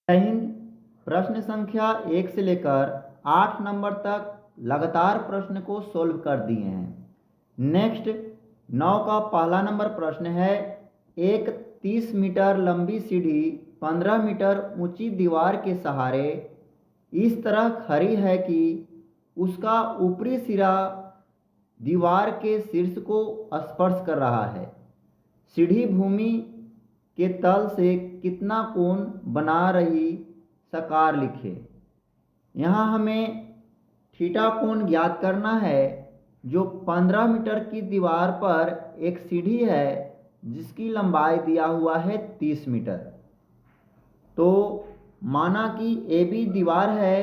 जय हिंद। प्रश्न संख्या 1 से लेकर 8 नंबर तक लगातार प्रश्न को सोल्व कर दिए हैं। नेक्स्ट 9 का पहला नंबर प्रश्न है। एक 30 मीटर लंबी सीढ़ी 15 मीटर ऊंची दीवार के सहारे इस तरह खड़ी है कि उसका ऊपरी सिरा दीवार के शीर्ष को स्पर्श कर रहा है। सीढ़ी भूमि के तल से कितना कोण बना रही साकार लिखे। यहाँ हमें थीटा कोण ज्ञात करना है, जो 15 मीटर की दीवार पर एक सीढ़ी है जिसकी लंबाई दिया हुआ है 30 मीटर। तो माना कि AB दीवार है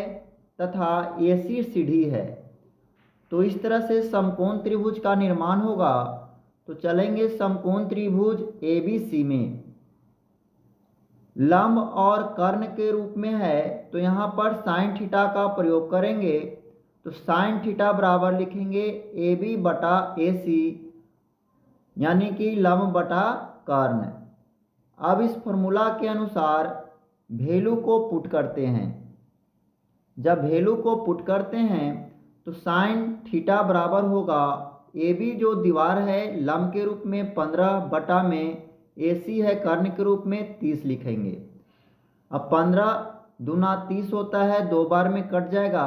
तथा AC सीढ़ी है, तो इस तरह से समकोण त्रिभुज का निर्माण होगा। तो चलेंगे समकोण त्रिभुज ABC में। लंब और कर्ण के रूप में है, तो यहाँ पर साइन थीटा का प्रयोग करेंगे। तो साइन थीटा बराबर लिखेंगे AB बटा AC, यानी कि लंब बटा कर्ण। अब इस फॉर्मूला के अनुसार वैल्यू को पुट करते हैं। जब वैल्यू को पुट करते हैं तो साइन थीटा बराबर होगा AB जो दीवार है लंब के रूप में 15 बटा में AC है कर्ण के रूप में 30 लिखेंगे। अब 15 दूना 30 होता है, 2 बार में कट जाएगा।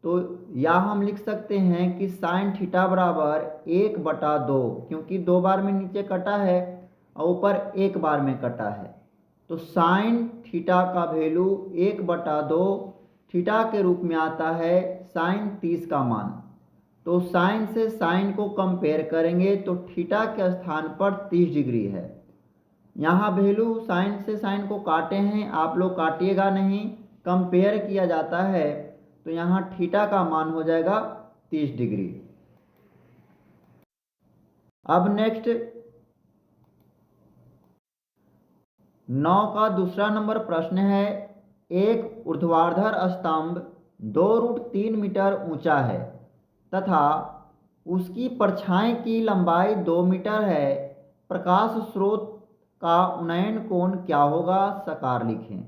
तो या हम लिख सकते हैं कि साइन थीटा बराबर 1 बटा 2, क्योंकि 2 बार में नीचे कटा है और ऊपर 1 बार में कटा है। तो साइन थीटा का वैल्यू 1 बटा 2 थीटा के रूप में आता है साइन 30 का मान। तो साइन से साइन को कंपेयर करेंगे तो थीटा के स्थान पर 30 डिग्री है। यहाँ वैल्यू साइन से साइन को काटे हैं, आप लोग काटिएगा नहीं, कंपेयर किया जाता है। तो यहाँ थीटा का मान हो जाएगा 30 डिग्री। अब नेक्स्ट 9 का दूसरा नंबर प्रश्न है। एक ऊर्ध्वाधर स्तंभ 2√3 मीटर ऊंचा है तथा उसकी परछाई की लंबाई 2 मीटर है। प्रकाश स्रोत का उन्नयन कोण क्या होगा, साकार लिखें।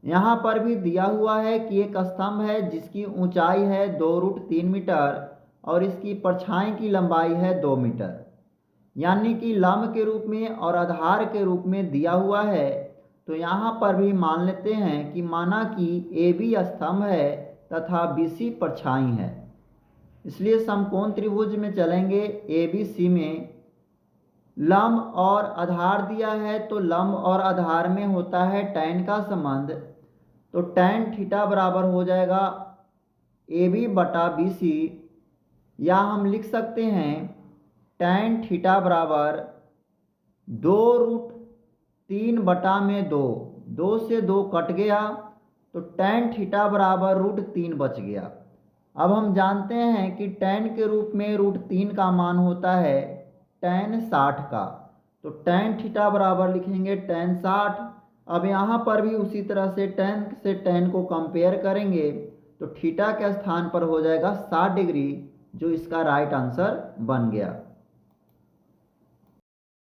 यहाँ पर भी दिया हुआ है कि एक स्तंभ है जिसकी ऊंचाई है 2√3 मीटर और इसकी परछाई की लंबाई है 2 मीटर, यानी कि लंब के रूप में और आधार के रूप में दिया हुआ है। तो यहाँ पर भी मान लेते हैं कि माना कि AB स्तंभ है तथा BC परछाई है, इसलिए समकोण त्रिभुज में चलेंगे ABC में। लंब और आधार दिया है, तो लंब और आधार में होता है tan का संबंध। तो tan थीटा बराबर हो जाएगा AB बटा BC, या हम लिख सकते हैं tan थीटा बराबर 2√3 बटा में 2, 2 से 2 कट गया तो tan थीटा बराबर √3 बच गया। अब हम जानते हैं कि tan के रूप में √3 का मान होता है tan 60 का। तो tan थीटा बराबर लिखेंगे tan 60। अब यहाँ पर भी उसी तरह से tan से tan को कंपेयर करेंगे तो थीटा के स्थान पर हो जाएगा 60 डिग्री, जो इसका राइट आंसर बन गया।